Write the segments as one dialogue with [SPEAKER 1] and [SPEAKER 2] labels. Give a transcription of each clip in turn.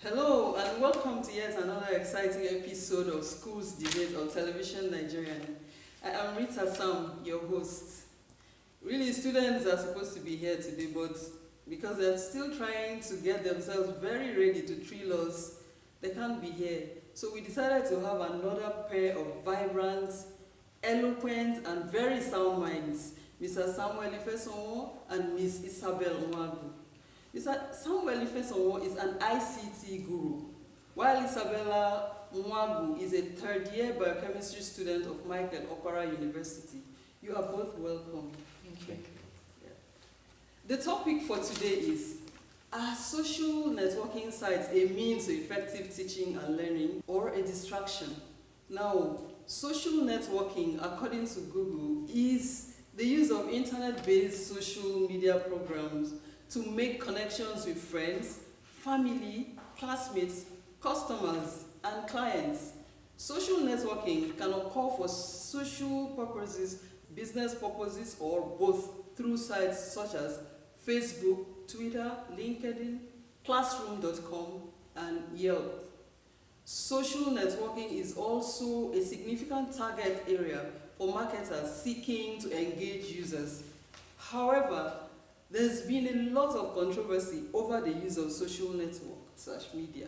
[SPEAKER 1] Hello and welcome to yet another exciting episode of Schools Debate on Television Nigerian. I am Rita Sam, your host. Really, students are supposed to be here today, but because they're still trying to get themselves very ready to trill us, they can't be here. So we decided to have another pair of vibrant, eloquent, and very sound minds, Mr. Samuel Ifesonwo and Miss Isabel Nwagu. Mr. Samuel Ifesonwo is an ICT guru, while Isabella Nwagu is a third-year biochemistry student of Michael Okpara University. You are both welcome.
[SPEAKER 2] Thank you.
[SPEAKER 1] Yeah. The topic for today is, are social networking sites a means to effective teaching and learning or a distraction? Now, social networking, according to Google, is the use of internet-based social media programs to make connections with friends, family, classmates, customers, and clients. Social networking can occur for social purposes, business purposes, or both through sites such as Facebook, Twitter, LinkedIn, Classroom.com, and Yelp. Social networking is also a significant target area for marketers seeking to engage users. However, there's been a lot of controversy over the use of social network/media.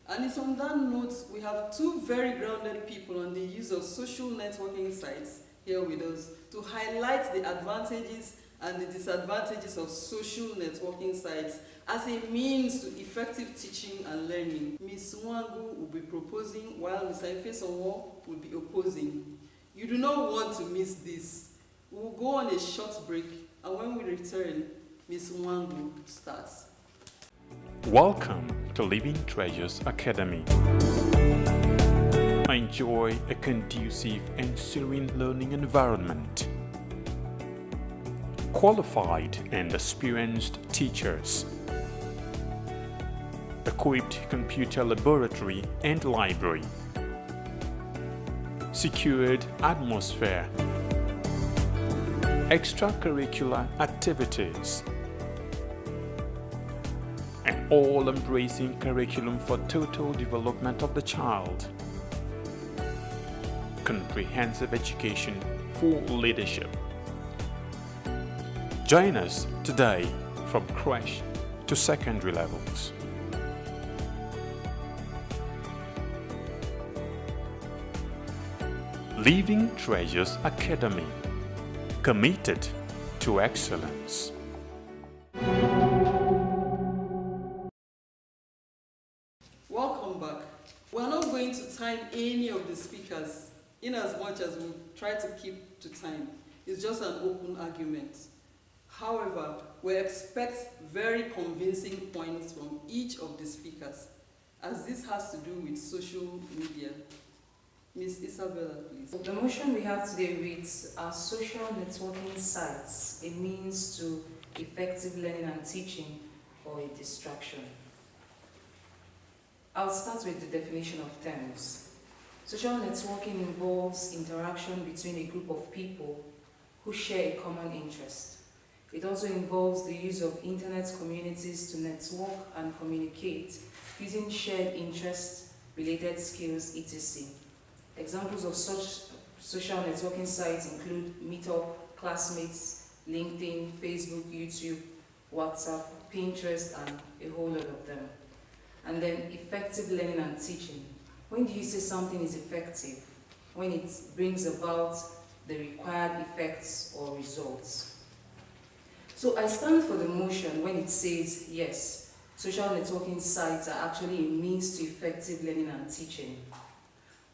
[SPEAKER 1] And it's on that note, we have two very grounded people on the use of social networking sites here with us to highlight the advantages and the disadvantages of social networking sites as a means to effective teaching and learning. Ms. Nwagu will be proposing while Mr. Ifesonwo will be opposing. You do not want to miss this. We will go on a short break, and when we return, Ms. Nwagu starts.
[SPEAKER 3] Welcome to Living Treasures Academy. Enjoy a conducive and serene learning environment. Qualified and experienced teachers. Equipped computer laboratory and library. Secured atmosphere. Extracurricular activities. An all-embracing curriculum for total development of the child. Comprehensive education for leadership. Join us today from crèche to secondary levels. Living Treasures Academy, committed to excellence.
[SPEAKER 1] Welcome back. We're not going to time any of the speakers in as much as we try to keep to time. It's just an open argument. However, we expect very convincing points from each of the speakers, as this has to do with social media. Ms. Isabella, please.
[SPEAKER 2] The motion we have today reads, are social networking sites a means to effective learning and teaching or a distraction? I'll start with the definition of terms. Social networking involves interaction between a group of people who share a common interest. It also involves the use of internet communities to network and communicate using shared interests, related skills, etc. Examples of such social networking sites include Meetup, Classmates, LinkedIn, Facebook, YouTube, WhatsApp, Pinterest, and a whole lot of them. And then effective learning and teaching. When do you say something is effective? When it brings about the required effects or results. So I stand for the motion when it says, yes, social networking sites are actually a means to effective learning and teaching.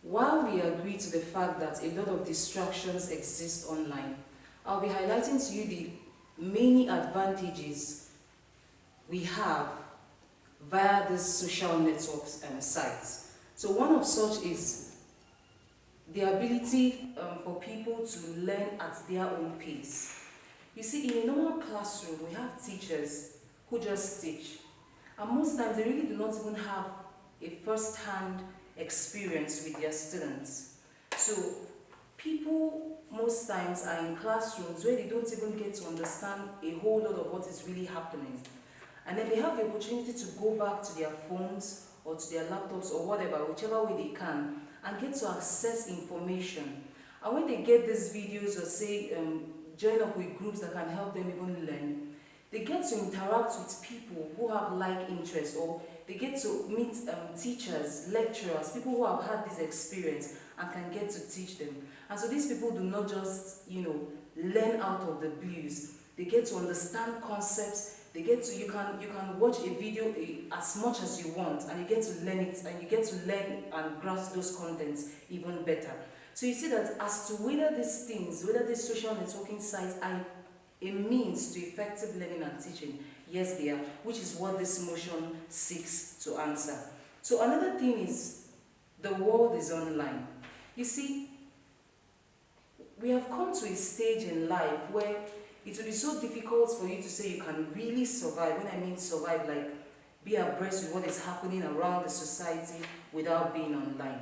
[SPEAKER 2] While we agree to the fact that a lot of distractions exist online, I'll be highlighting to you the many advantages we have via these social networks and sites. So one of such is the ability for people to learn at their own pace. You see, in a normal classroom, we have teachers who just teach. And most times, they really do not even have a first-hand experience with their students. So people most times are in classrooms where they don't even get to understand a whole lot of what is really happening. And then they have the opportunity to go back to their phones or to their laptops or whatever, whichever way they can, and get to access information. And when they get these videos or say join up with groups that can help them even learn, they get to interact with people who have like interests, or they get to meet teachers, lecturers, people who have had this experience and can get to teach them. And so these people do not just, learn out of the blues. They get to understand concepts. They get to, you can watch a video as much as you want, and you get to learn it, and you get to learn and grasp those contents even better. So you see that as to whether these things, whether these social networking sites are a means to effective learning and teaching, yes they are, which is what this motion seeks to answer. So another thing is, the world is online. You see, we have come to a stage in life where it will be so difficult for you to say you can really survive. When I mean survive, like be abreast with what is happening around the society without being online.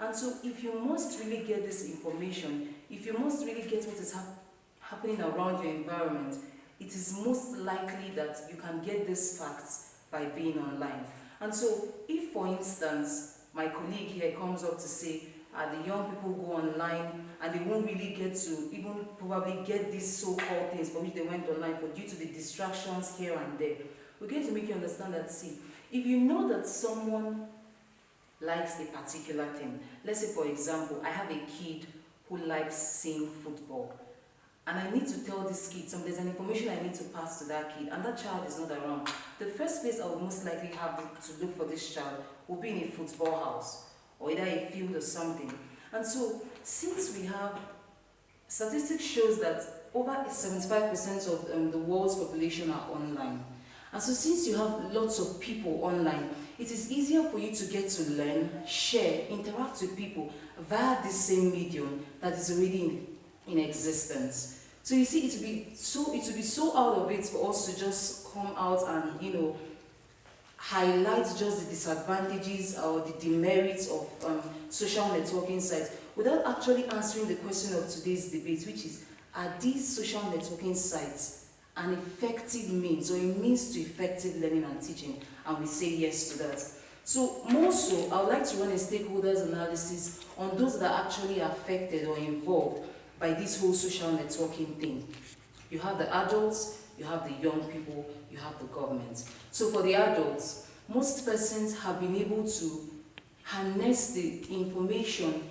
[SPEAKER 2] And so if you must really get this information, if you must really get what is happening around your environment, it is most likely that you can get these facts by being online. And so if, for instance, my colleague here comes up to say, the young people go online and they won't really get to even probably get these so-called things for which they went online for due to the distractions here and there, we're going to make you understand that, see, if you know that someone likes a particular thing, let's say, for example, I have a kid who likes seeing football, and I need to tell this kid, there's an information I need to pass to that kid, and that child is not around. The first place I would most likely have to look for this child will be in a football house, or either a field or something. And so, since we have, statistics shows that over 75% of the world's population are online. And so since you have lots of people online, it is easier for you to get to learn, share, interact with people via the same medium that is already in existence. So you see, it would be so out of it for us to just come out and, highlight just the disadvantages or the demerits of social networking sites without actually answering the question of today's debate, which is, are these social networking sites an effective means or a means to effective learning and teaching? And we say yes to that. So more so, I would like to run a stakeholders analysis on those that are actually affected or involved by this whole social networking thing. You have the adults, you have the young people, you have the government. So for the adults, most persons have been able to harness the information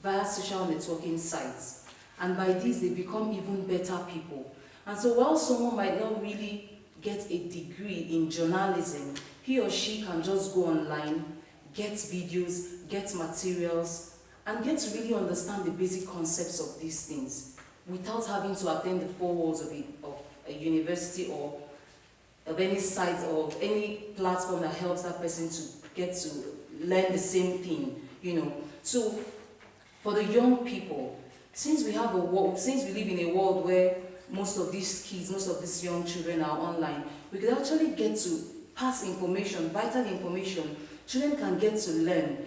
[SPEAKER 2] via social networking sites. And by this, they become even better people. And so while someone might not really get a degree in journalism, he or she can just go online, get videos, get materials, and get to really understand the basic concepts of these things without having to attend the four walls of a university or of any site or of any platform that helps that person to get to learn the same thing, So for the young people, since we live in a world where most of these kids, most of these young children are online, we could actually get to pass information, vital information. Children can get to learn.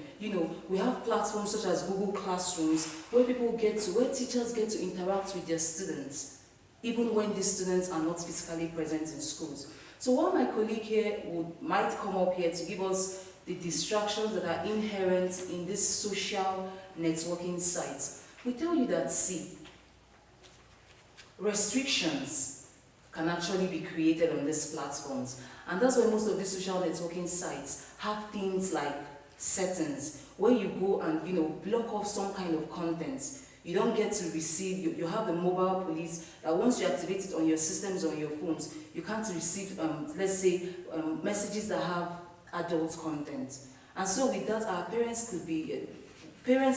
[SPEAKER 2] We have platforms such as Google Classrooms where teachers get to interact with their students, even when these students are not physically present in schools. So while my colleague here might come up here to give us the distractions that are inherent in these social networking sites, we tell you that, see, restrictions can actually be created on these platforms. And that's why most of these social networking sites have things like settings where you go and block off some kind of content. You don't get to receive, you have the mobile police that once you activate it on your systems, on your phones, you can't receive, let's say, messages that have adult content. And so with that, our parents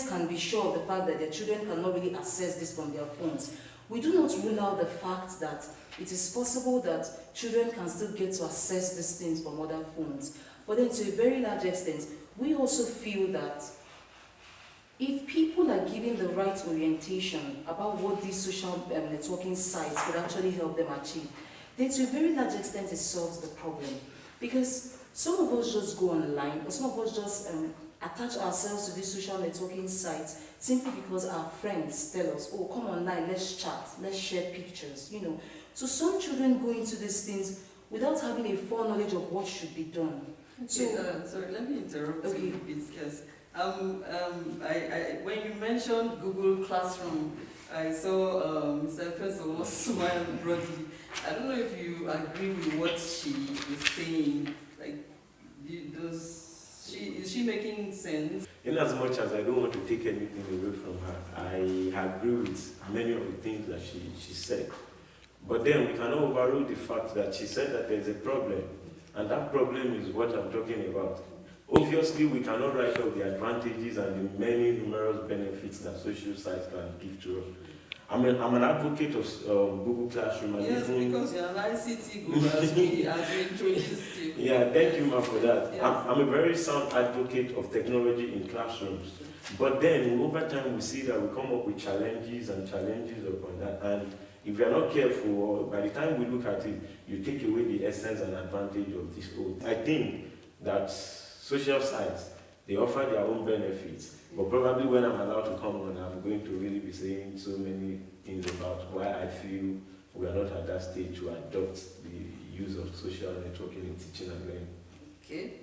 [SPEAKER 2] can be sure of the fact that their children cannot really access this from their phones. We do not rule out the fact that it is possible that children can still get to access these things from other phones. But then to a very large extent, we also feel that if people are given the right orientation about what these social networking sites could actually help them achieve, then to a very large extent it solves the problem. Because some of us just go online, or some of us just attach ourselves to these social networking sites simply because our friends tell us, oh, come online, let's chat, let's share pictures, So some children go into these things without having a full knowledge of what should be done.
[SPEAKER 1] Okay, sorry, let me interrupt
[SPEAKER 2] Okay.
[SPEAKER 1] you a bit. Yes. When you mentioned Google Classroom, I saw Mr. Fenson smile broadly. I don't know if you agree with what she is saying. Like, is she making sense?
[SPEAKER 4] In as much as I don't want to take anything away from her, I agree with many of the things that she said. But then we cannot overrule the fact that she said that there's a problem, and that problem is what I'm talking about. Obviously, we cannot write off the advantages and the many numerous benefits that social sites can give to us. I'm an advocate of Google Classroom.
[SPEAKER 1] Yes, because you're an ICT guru as we introduced you.
[SPEAKER 4] Yeah, thank you, ma, for that.
[SPEAKER 1] Yes.
[SPEAKER 4] I'm a very sound advocate of technology in classrooms. But then, over time, we see that we come up with challenges and challenges upon that. And if you're not careful, or by the time we look at it, you take away the essence and advantage of this whole. I think that social sites, they offer their own benefits. But probably when I'm allowed to come on, I'm going to really be saying so many things about why I feel we are not at that stage to adopt the use of social networking in teaching and learning.
[SPEAKER 1] Okay.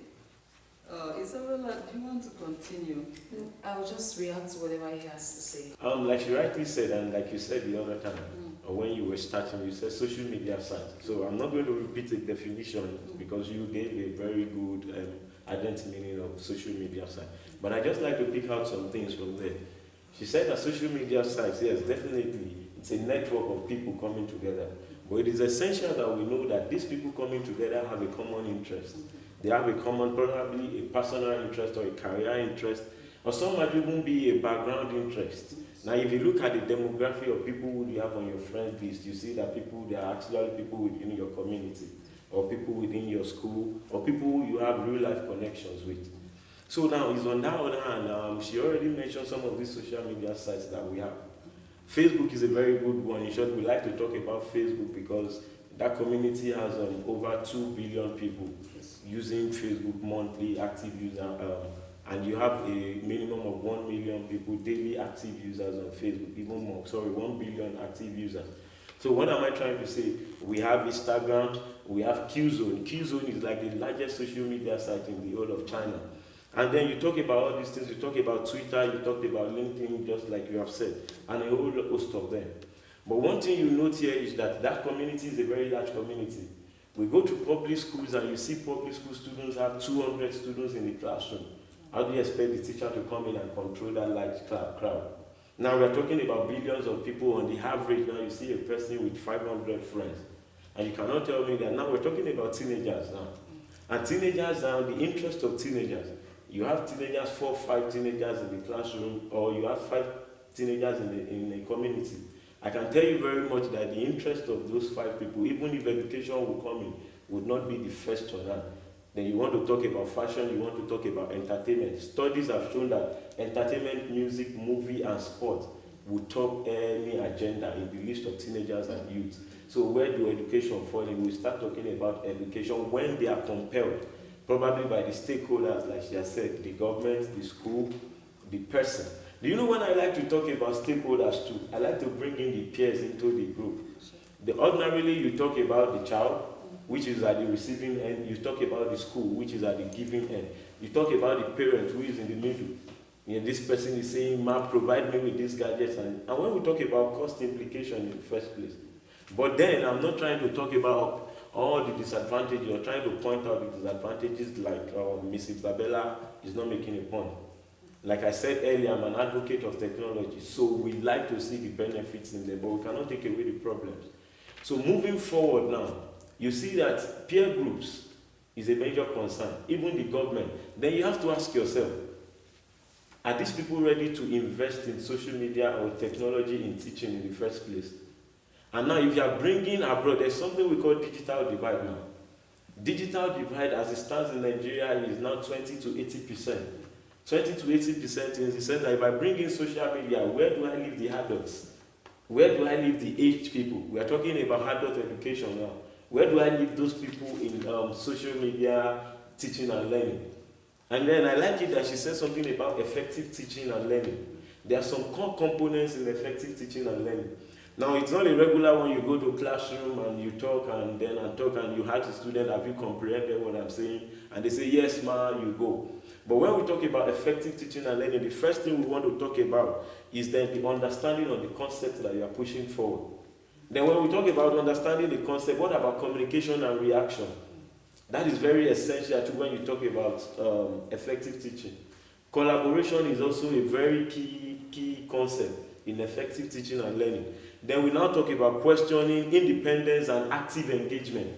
[SPEAKER 1] Isabella, do you want to continue?
[SPEAKER 2] I'll just react to whatever he has to say.
[SPEAKER 4] Like you rightly said, and like you said the other time, or when you were starting, you said social media site. So I'm not going to repeat the definition because you gave a very good ardent meaning of social media site. But I just like to pick out some things from there. She said that social media sites, yes, definitely, it's a network of people coming together. But it is essential that we know that these people coming together have a common interest. They have a common, probably a personal interest or a career interest, or some might even be a background interest. Now, if you look at the demography of people who you have on your friends list, you see that they are actually people within your community, or people within your school, or people who you have real-life connections with. So now, is on that other hand, she already mentioned some of these social media sites that we have. Facebook is a very good one. In short, we like to talk about Facebook because that community has over 2 billion people using Facebook monthly active user, and you have a minimum of 1 million people daily active users on Facebook, even more, 1 billion active users. So what am I trying to say? We have Instagram, we have Qzone. Qzone is like the largest social media site in the whole of China. And then you talk about all these things, you talk about Twitter, you talk about LinkedIn, just like you have said, and a whole host of them. But one thing you note here is that that community is a very large community. We go to public schools and you see public school students have 200 students in the classroom. How do you expect the teacher to come in and control that large crowd? Now we're talking about billions of people. On the average, now you see a person with 500 friends. And you cannot tell me that now we're talking about teenagers now. And teenagers now, the interest of teenagers. You have teenagers, 4 or 5 teenagers in the classroom, or you have 5 teenagers in a community. I can tell you very much that the interest of those 5 people, even if education will come in, would not be the first on that. Then you want to talk about fashion, you want to talk about entertainment. Studies have shown that entertainment, music, movie, and sport would top any agenda in the list of teenagers and youth. So where do education fall in? We start talking about education when they are compelled, probably by the stakeholders, like she has said, the government, the school, the person. Do you know when I like to talk about stakeholders too? I like to bring in the peers into the group. Ordinarily, you talk about the child, which is at the receiving end. You talk about the school, which is at the giving end. You talk about the parent, who is in the middle. You know, this person is saying, "Ma, provide me with these gadgets." And when we talk about cost implication in the first place. But then, I'm not trying to talk about all the disadvantages or trying to point out the disadvantages like Miss Isabella is not making a point. Like I said earlier, I'm an advocate of technology, so we like to see the benefits in them, but we cannot take away the problems. So moving forward now, you see that peer groups is a major concern, even the government. Then you have to ask yourself, are these people ready to invest in social media or technology in teaching in the first place? And now if you are bringing abroad, there's something we call digital divide now. Digital divide as it stands in Nigeria is now 20 to 80%. 20 to 80% in the sense that if I bring in social media, where do I leave the adults? Where do I leave the aged people? We are talking about adult education now. Where do I leave those people in social media teaching and learning? And then I like it that she said something about effective teaching and learning. There are some core components in effective teaching and learning. Now, it's not a regular when you go to classroom and you talk and you ask the student, have you comprehended what I'm saying? And they say, yes, ma, you go. But when we talk about effective teaching and learning, the first thing we want to talk about is then the understanding of the concept that you are pushing forward. Then when we talk about understanding the concept, what about communication and reaction? That is very essential to when you talk about effective teaching. Collaboration is also a very key concept in effective teaching and learning. Then we now talk about questioning, independence, and active engagement.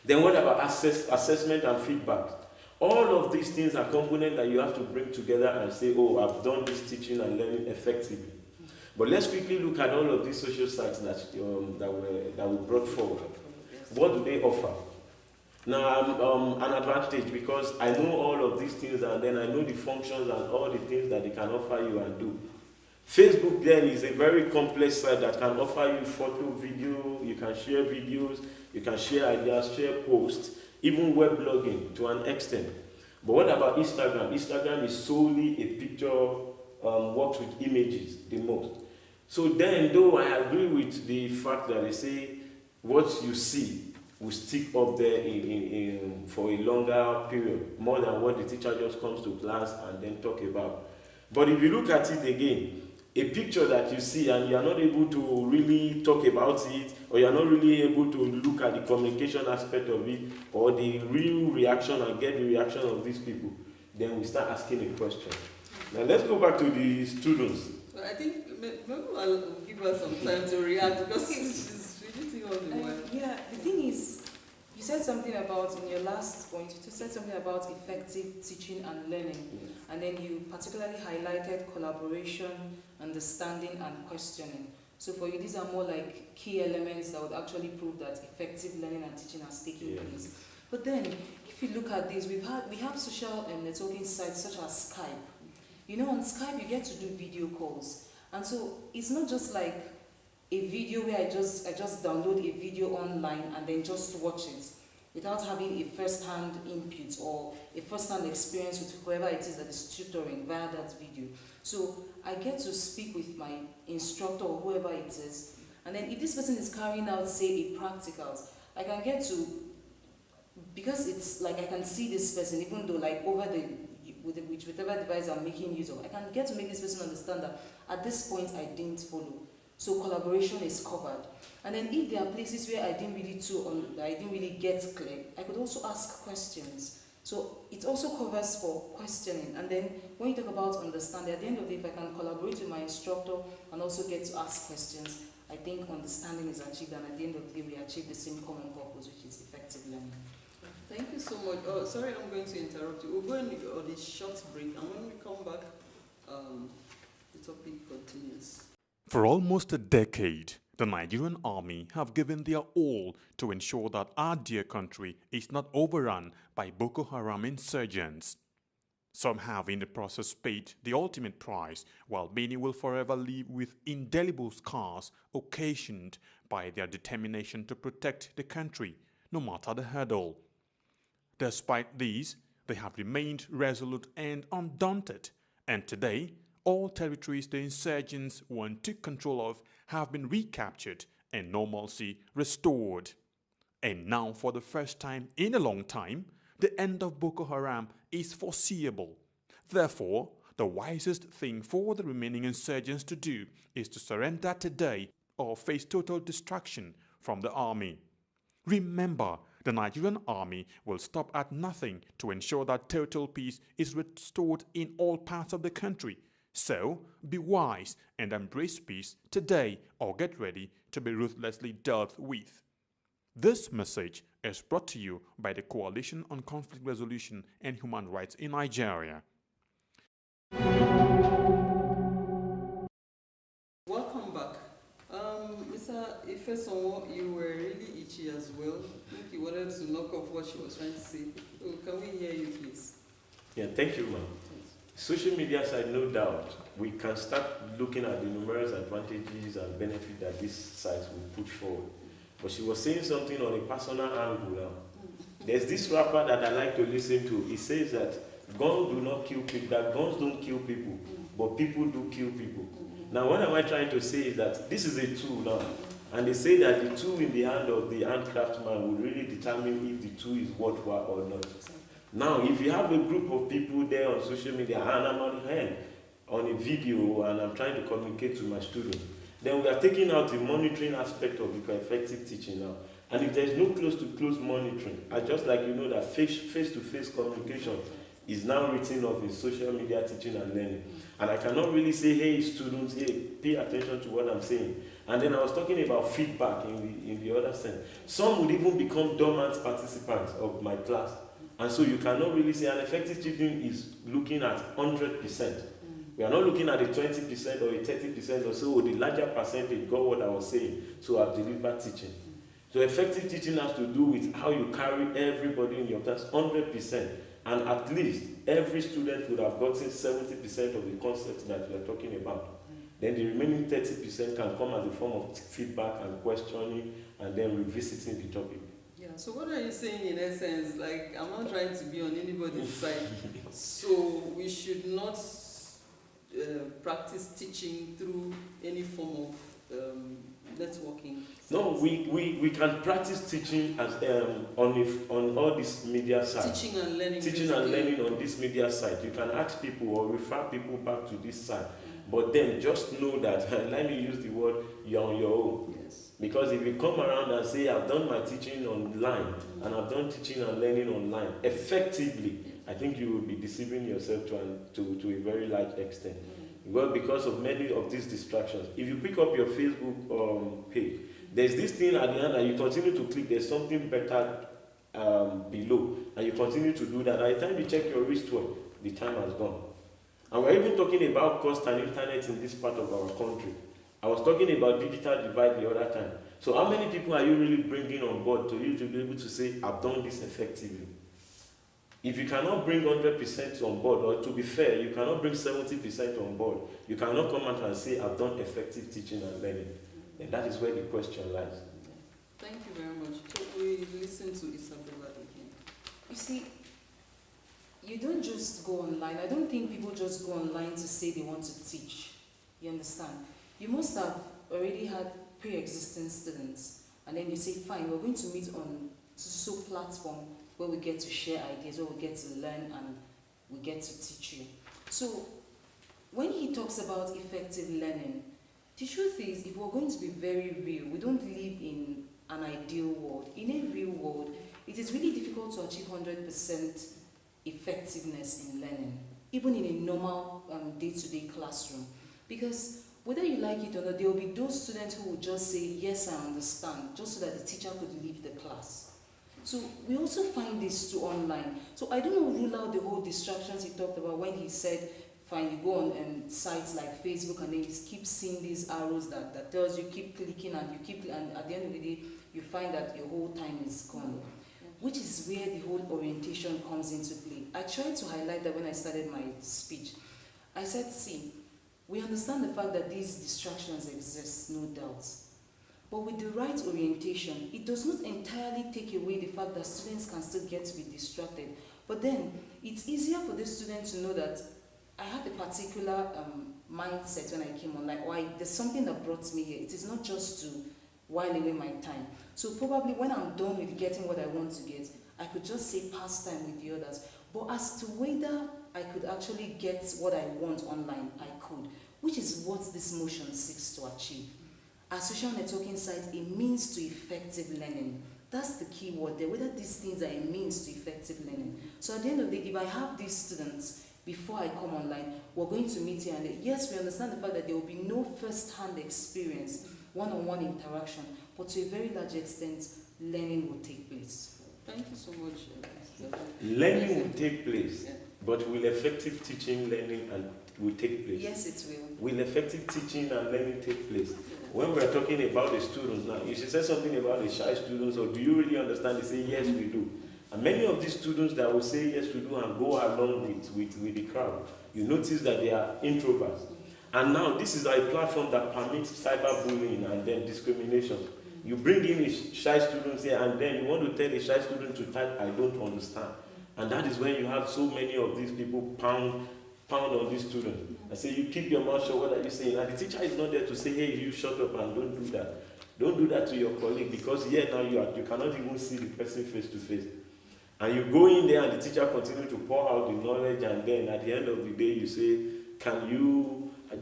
[SPEAKER 4] Then what about assessment and feedback? All of these things are components that you have to bring together and say, oh, I've done this teaching and learning effectively. But let's quickly look at all of these social sites that we brought forward. What do they offer? Now, an advantage because I know all of these things and then I know the functions and all the things that they can offer you and do. Facebook then is a very complex site that can offer you photo, video, you can share videos, you can share ideas, share posts, even web blogging to an extent. But what about Instagram? Instagram is solely a picture, works with images the most. So then, though I agree with the fact that they say what you see will stick up there for a longer period, more than what the teacher just comes to class and then talk about. But if you look at it again, a picture that you see and you are not able to really talk about it, or you are not really able to look at the communication aspect of it, or the real reaction and get the reaction of these people, then we start asking a question. Now let's go back to the students.
[SPEAKER 1] Well, I think maybe I'll give her some time to react because she's reading all the while.
[SPEAKER 2] Yeah, the thing is, you said something about, in your last point, you said something about effective teaching and learning, and then you particularly highlighted collaboration, understanding, and questioning. So for you, these are more like key elements that would actually prove that effective learning and teaching has taken place. But then, if you look at this, we have social networking sites such as Skype. You know, on Skype, you get to do video calls. And so it's not just like a video where I just download a video online and then just watch it without having a first-hand input or a first-hand experience with whoever it is that is tutoring via that video. So I get to speak with my instructor or whoever it is, and then if this person is carrying out, say, a practicals, I can get to, because it's like I can see this person, even though like over whichever device I'm making use of, I can get to make this person understand that at this point I didn't follow. So collaboration is covered. And then if there are places where I didn't really get clear, I could also ask questions. So it also covers for questioning. And then when you talk about understanding, at the end of the day, if I can collaborate with my instructor and also get to ask questions, I think understanding is achieved, and at the end of the day, we achieve the same common purpose, which is effective learning.
[SPEAKER 1] Thank you so much. Oh, sorry, I'm going to interrupt you. We'll go on a short break, and when we come back, the topic continues.
[SPEAKER 3] For almost a decade, the Nigerian army have given their all to ensure that our dear country is not overrun by Boko Haram insurgents. Some have in the process paid the ultimate price, while many will forever live with indelible scars occasioned by their determination to protect the country, no matter the hurdle. Despite these, they have remained resolute and undaunted, and today, all territories the insurgents once took control of have been recaptured and normalcy restored. And now, for the first time in a long time, the end of Boko Haram is foreseeable. Therefore, the wisest thing for the remaining insurgents to do is to surrender today or face total destruction from the army. Remember, the Nigerian army will stop at nothing to ensure that total peace is restored in all parts of the country. So, be wise and embrace peace today, or get ready to be ruthlessly dealt with. This message is brought to you by the Coalition on Conflict Resolution and Human Rights in Nigeria.
[SPEAKER 1] Welcome back. Mr. Ifesonwo, you were really itchy as well. I think you wanted to knock off what she was trying to say. So can we hear you, please?
[SPEAKER 4] Yeah, thank you, ma'am. Social media side, no doubt, we can start looking at the numerous advantages and benefits that these sites will push forward. But she was saying something on a personal angle now. There's this rapper that I like to listen to. He says that guns do not kill people, that guns don't kill people, but people do kill people. Now, what am I trying to say is that this is a tool now. And they say that the tool in the hand of the handcraftsman will really determine if the tool is worthwhile or not. Now, if you have a group of people there on social media and I'm on a video and I'm trying to communicate to my students, then we are taking out the monitoring aspect of the effective teaching now. And if there's no close-to-close monitoring, I just like you know that face-to-face communication is now written off in social media teaching and learning. And I cannot really say, hey students, hey, pay attention to what I'm saying. And then I was talking about feedback in the other sense. Some would even become dormant participants of my class. And so you cannot really say an effective teaching is looking at 100%. We are not looking at a 20% or a 30% or so, or the larger percentage got what I was saying, so I've delivered teaching. So effective teaching has to do with how you carry everybody in your class 100%. And at least every student would have gotten 70% of the concepts that we are talking about. Then the remaining 30% can come as a form of feedback and questioning and then revisiting the topic.
[SPEAKER 1] Yeah, so what are you saying in essence? Like, I'm not trying to be on anybody's side. So we should not practice teaching through any form of networking.
[SPEAKER 4] No, we can practice teaching as on all these media sites.
[SPEAKER 1] Teaching and learning.
[SPEAKER 4] Teaching and learning on this media site. You can ask people or refer people back to this site. But then just know that, let me use the word, you're on your own.
[SPEAKER 1] Yes.
[SPEAKER 4] Because if you come around and say, I've done my teaching online, and I've done teaching and learning online, effectively, I think you will be deceiving yourself to a very large extent. Well, because of many of these distractions. If you pick up your Facebook page, there's this thing at the end that you continue to click, there's something better below, and you continue to do that. By the time you check your wristwatch, the time has gone. And we're even talking about cost and internet in this part of our country. I was talking about digital divide the other time. So how many people are you really bringing on board to you to be able to say, I've done this effectively? If you cannot bring 100% on board, or to be fair, you cannot bring 70% on board, you cannot come out and say, I've done effective teaching and learning. And that is where the question lies.
[SPEAKER 1] Thank you very much. So we listen to Isabella again.
[SPEAKER 2] You see, you don't just go online. I don't think people just go online to say they want to teach. You understand? You must have already had pre-existing students, and then you say, fine, we're going to meet on so platform where we get to share ideas, where we get to learn and we get to teach you. So when he talks about effective learning, the truth is, if we're going to be very real, we don't live in an ideal world. In a real world, it is really difficult to achieve 100% effectiveness in learning, even in a normal day-to-day classroom. Because whether you like it or not, there will be those students who will just say, yes, I understand, just so that the teacher could leave the class. So we also find this too online. So I don't rule out the whole distractions he talked about when he said, fine, you go on sites like Facebook and then you keep seeing these arrows that tells you keep clicking and at the end of the day, you find that your whole time is gone. Which is where the whole orientation comes into play. I tried to highlight that when I started my speech. I said, see, we understand the fact that these distractions exist, no doubt. But with the right orientation, it does not entirely take away the fact that students can still get to be distracted. But then, it's easier for the student to know that I had a particular mindset when I came online, or there's something that brought me here. It is not just to while away my time. So probably when I'm done with getting what I want to get, I could just say pass time with the others. But as to whether I could actually get what I want online, I could, which is what this motion seeks to achieve. A social networking site, a means to effective learning. That's the key word there, whether these things are a means to effective learning. So at the end of the day, if I have these students, before I come online, we're going to meet here and there. Yes, we understand the fact that there will be no first-hand experience, one-on-one interaction, but to a very large extent, learning will take place.
[SPEAKER 1] Thank you so much.
[SPEAKER 4] Learning will take place, but will effective teaching, learning, and will take place?
[SPEAKER 2] Yes, it will.
[SPEAKER 4] Will effective teaching and learning take place? When we're talking about the students now, you should say something about the shy students, or do you really understand? They say, yes, we do. And many of these students that will say, yes, we do, and go along with the crowd, you notice that they are introverts. And now this is a platform that permits cyberbullying and then discrimination. You bring in a shy student here, and then you want to tell a shy student to type, I don't understand. And that is when you have so many of these people pound pound on this student and say, you keep your mouth shut, what are you saying? And the teacher is not there to say, hey, you shut up and don't do that. Don't do that to your colleague, because here now you cannot even see the person face to face. And you go in there and the teacher continues to pour out the knowledge, and then at the end of the day you say,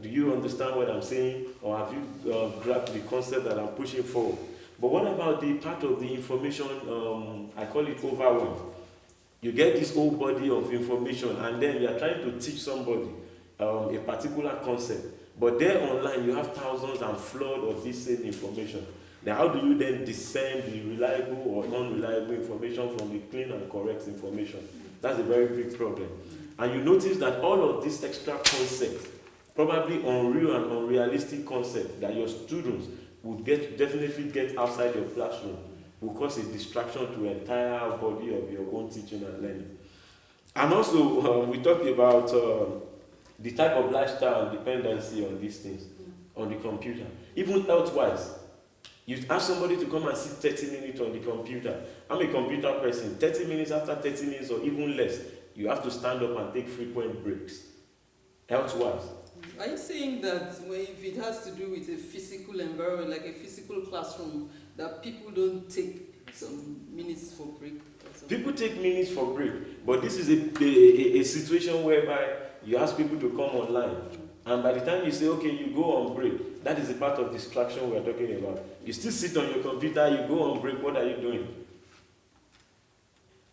[SPEAKER 4] do you understand what I'm saying? Or have you grabbed the concept that I'm pushing forward? But what about the part of the information, I call it overwhelm. You get this whole body of information, and then you are trying to teach somebody a particular concept. But there online, you have thousands and flood of this same information. Then how do you then discern the reliable or unreliable information from the clean and correct information? That's a very big problem. And you notice that all of these extra concepts, probably unreal and unrealistic concepts that your students would definitely get outside your classroom, will cause a distraction to the entire body of your own teaching and learning. And also, we talked about the type of lifestyle and dependency on these things, on the computer. Even health-wise, you ask somebody to come and sit 30 minutes on the computer. I'm a computer person. 30 minutes, after 30 minutes or even less, you have to stand up and take frequent breaks, health-wise.
[SPEAKER 1] Are you saying that if it has to do with a physical environment, like a physical classroom, that people don't take some minutes for break?
[SPEAKER 4] People take minutes for break, but this is a situation whereby you ask people to come online, and by the time you say, okay, you go on break, that is the part of distraction we are talking about. You still sit on your computer, you go on break, what are you doing?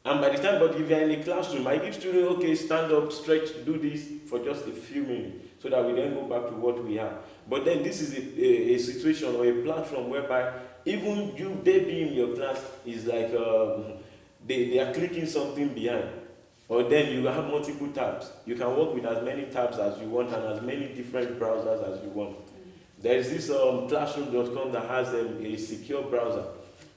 [SPEAKER 4] And by the time, but if you are in a classroom, I give students, okay, stand up, stretch, do this for just a few minutes, so that we then go back to what we have. But then this is a situation or a platform whereby even they being in your class is like they are clicking something behind. Or then you have multiple tabs. You can work with as many tabs as you want and as many different browsers as you want. There is this classroom.com that has a secure browser.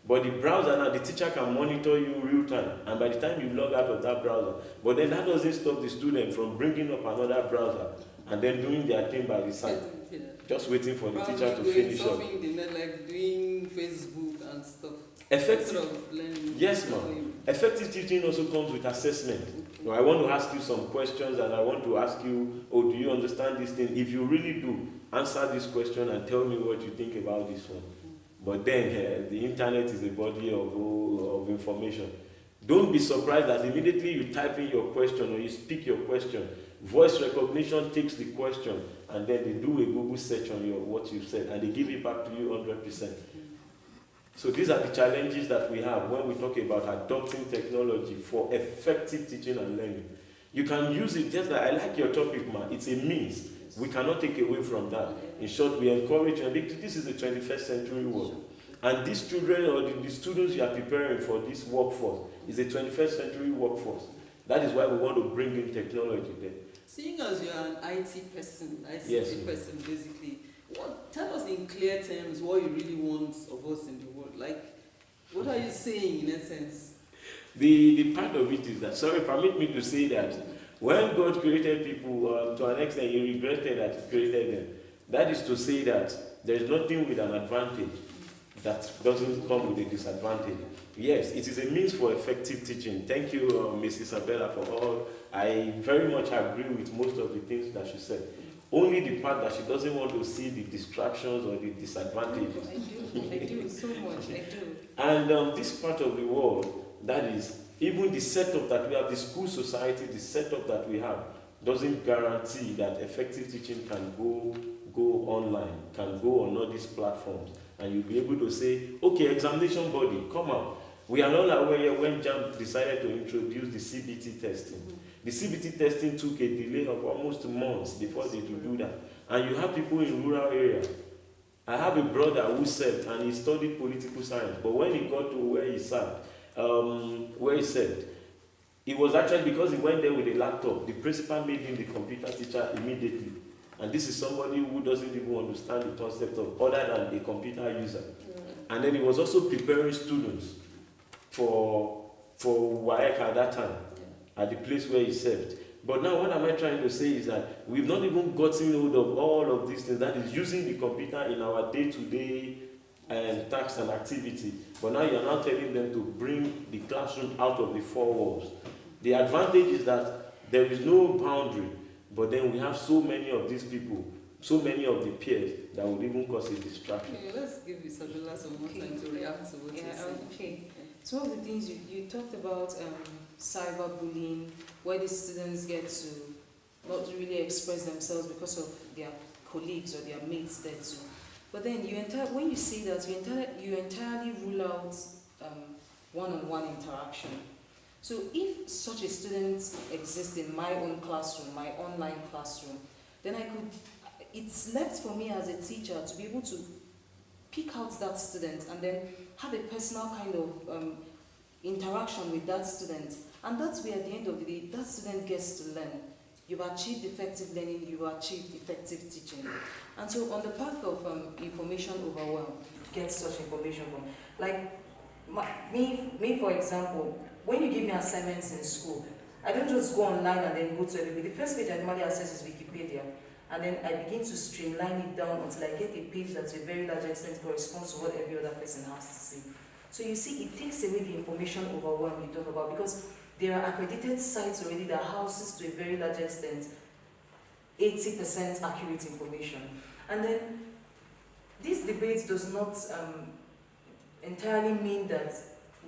[SPEAKER 4] But the browser now, the teacher can monitor you real time. And by the time you log out of that browser, but then that doesn't stop the student from bringing up another browser and then doing their thing by the side. Yeah. Just waiting for the teacher to finish up.
[SPEAKER 1] Surfing the net, like doing Facebook and stuff.
[SPEAKER 4] Effective learning. Yes, ma'am. Effective teaching also comes with assessment. Okay. I want to ask you some questions, and I want to ask you, do you understand this thing? If you really do, answer this question and tell me what you think about this one. But then the internet is a body of information. Don't be surprised that immediately you type in your question or you speak your question, voice recognition takes the question, and then they do a Google search on what you said, and they give it back to you 100%. So these are the challenges that we have when we talk about adopting technology for effective teaching and learning. You can use it, just like I like your topic, man. It's a means. We cannot take away from that. In short, we encourage you. This is the 21st century world. And these children or the students you are preparing for this workforce is a 21st century workforce. That is why we want to bring in technology there.
[SPEAKER 1] Seeing as you're an IT person, person basically, tell us in clear terms what you really want of us in the world. Like, what are you saying in essence?
[SPEAKER 4] The part of it is that, permit me to say that when God created people, to an extent, He regretted that He created them. That is to say that there is nothing with an advantage that doesn't come with a disadvantage. Yes, it is a means for effective teaching. Thank you, Ms. Isabella, for all. I very much agree with most of the things that she said. Only the part that she doesn't want to see the distractions or the disadvantages.
[SPEAKER 1] I do so much, I do.
[SPEAKER 4] And this part of the world, that is, even the setup that we have, the school society, the setup that we have, doesn't guarantee that effective teaching can go online, can go on all these platforms. And you'll be able to say, okay, examination body, come out. We are all aware when JAMB decided to introduce the CBT testing. The CBT testing took a delay of almost months before they could do that. And you have people in rural areas. I have a brother who served and he studied political science, but when he got to where he served, it was actually because he went there with a laptop. The principal made him the computer teacher immediately. And this is somebody who doesn't even understand the concept of other than a computer user. And then he was also preparing students for WAEC at that time, at the place where he served. But now what am I trying to say is that we've not even gotten hold of all of these things, that is using the computer in our day-to-day tasks and activity. But now you're now telling them to bring the classroom out of the four walls. The advantage is that there is no boundary. But then we have so many of these people, so many of the peers that would even cause a distraction.
[SPEAKER 1] Okay, let's give Isabella some more time to react to what you're saying.
[SPEAKER 2] Okay. Some of the things you talked about, cyberbullying, where the students get to not really express themselves because of their colleagues or their mates there too. But then when you say that, you entirely rule out one-on-one interaction. So if such a student exists in my own classroom, my online classroom, then it's left for me as a teacher to be able to pick out that student and then have a personal kind of interaction with that student. And that's where at the end of the day, that student gets to learn. You've achieved effective learning, you've achieved effective teaching. And so on the path of information overwhelm, get such information from, like me for example, when you give me assignments in school, I don't just go online and then go to everybody. The first page I normally access is Wikipedia. And then I begin to streamline it down until I get a page that to a very large extent corresponds to what every other person has to say. So you see, it takes away the information overwhelm you talk about, because there are accredited sites already that houses to a very large extent 80% accurate information. And then this debate does not entirely mean that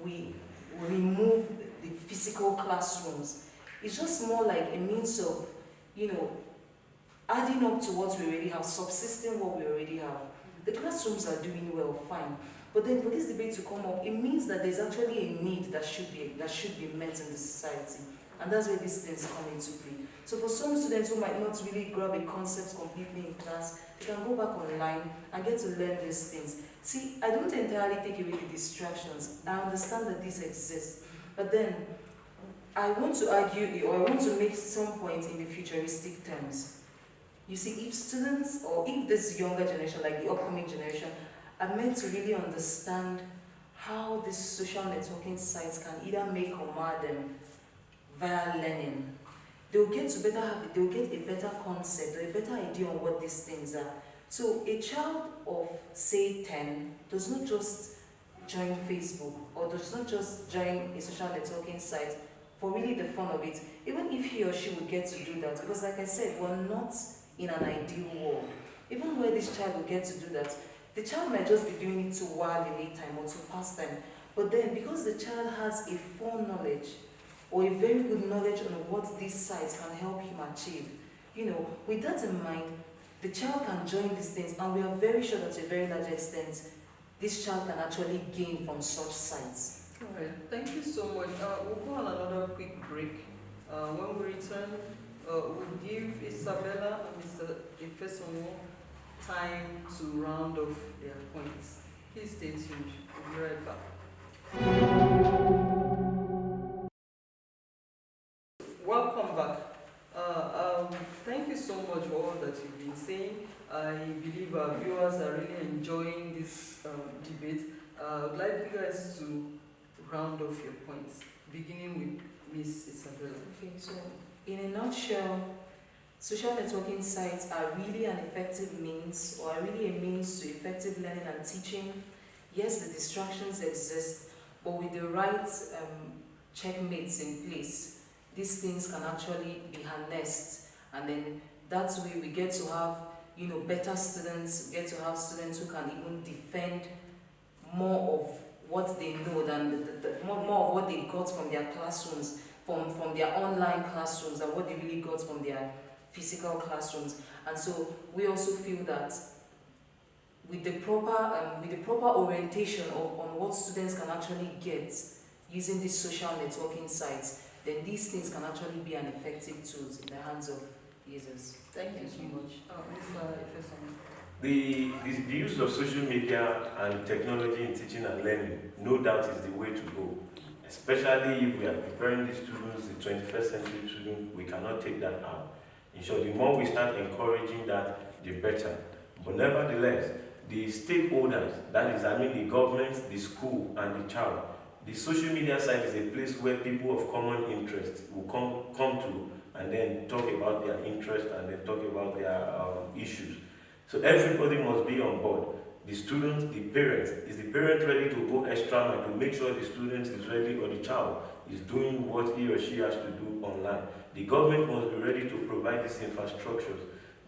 [SPEAKER 2] we remove the physical classrooms. It's just more like a means of, adding up to what we already have, subsisting what we already have. The classrooms are doing well, fine. But then for this debate to come up, it means that there's actually a need that should be met in the society. And that's where these things come into play. So for some students who might not really grab a concept completely in class, they can go back online and get to learn these things. See, I don't entirely take away the distractions. I understand that these exist. But then, I want to argue, or I want to make some point in the futuristic terms. You see, if students, or if this younger generation, like the upcoming generation, are meant to really understand how these social networking sites can either make or mar them via learning, they'll get a better concept or a better idea on what these things are. So a child of, say, 10 does not just join Facebook or does not just join a social networking site for really the fun of it, even if he or she would get to do that, because like I said, we're not in an ideal world. Even where this child will get to do that, the child might just be doing it to while away time or to pass time. But then because the child has a foreknowledge or a very good knowledge on what these sites can help him achieve, with that in mind, the child can join these things, and we are very sure that to a very large extent, this child can actually gain from such sites.
[SPEAKER 1] All right, thank you so much. We'll go on another quick break. When we return, we'll give Isabella and Mr. Ifesonwo time to round off their points. Please stay tuned. We'll be right back. Welcome back. Thank you so much for all that you've been saying. I believe our viewers are really enjoying this debate. I would like you guys to round off your points, beginning with Miss Isabella.
[SPEAKER 2] Okay, so in a nutshell, social networking sites are really an effective means, or are really a means to effective learning and teaching. Yes, the distractions exist, but with the right checkmates in place, these things can actually be harnessed, and then that's way we get to have better students, get to have students who can even defend more of what they know than more of what they got from their classrooms, from their online classrooms, than what they really got from their physical classrooms. And so we also feel that with the proper orientation on what students can actually get using these social networking sites, then these things can actually be an effective tool in the hands of users.
[SPEAKER 1] Thank you so much. Mr. Ifesonwo.
[SPEAKER 4] The use of social media and technology in teaching and learning, no doubt, is the way to go. Especially if we are preparing the students, the 21st century students, we cannot take that out. In short, the more we start encouraging that, the better. But nevertheless, the stakeholders, that is, the government, the school, and the child, the social media site is a place where people of common interest will come to and then talk about their interest and then talk about their issues. So everybody must be on board. the student, the parent. Is the parent ready to go extra mile to make sure the student is ready, or the child is doing what he or she has to do online? The government must be ready to provide these infrastructures.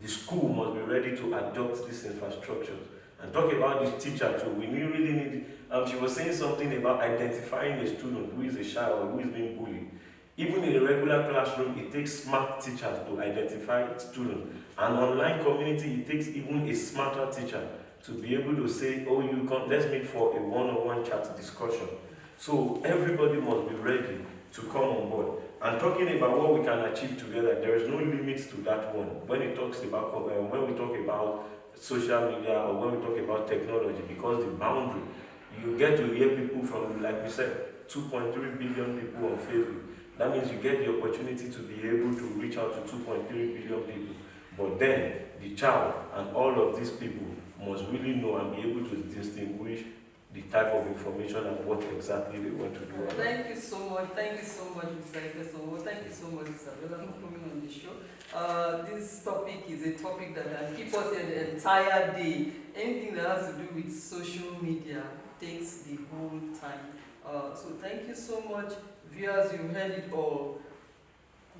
[SPEAKER 4] The school must be ready to adopt these infrastructures. And talk about this teacher too. We really need, she was saying something about identifying a student who is a shy or who is being bullied. Even in a regular classroom, it takes smart teachers to identify students. And online community, it takes even a smarter teacher to be able to say, oh, you come, let's meet for a one-on-one chat discussion. So everybody must be ready to come on board. And talking about what we can achieve together, there is no limit to that one. When it talks about, when we talk about social media or when we talk about technology, because the boundary, you get to hear people from, like we said, 2.3 billion people on Facebook. That means you get the opportunity to be able to reach out to 2.3 billion people. But then, the child and all of these people must really know and be able to distinguish the type of information and what exactly they want to do.
[SPEAKER 1] Thank you so much. Thank you so much, Mr. Ifeson. Thank you so much, Isabella, for coming on the show. This topic is a topic that can keep us here the entire day. Anything that has to do with social media takes the whole time. So thank you so much. Viewers, you heard it all.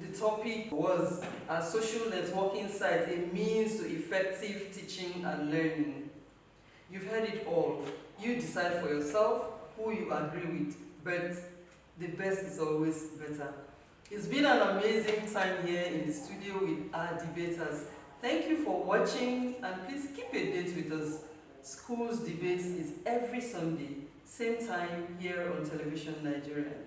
[SPEAKER 1] The topic was a social networking site, a means to effective teaching and learning. You've heard it all. You decide for yourself who you agree with, but the best is always better. It's been an amazing time here in the studio with our debaters. Thank you for watching, and please keep a date with us. Schools Debates is every Sunday, same time here on Television Nigerian.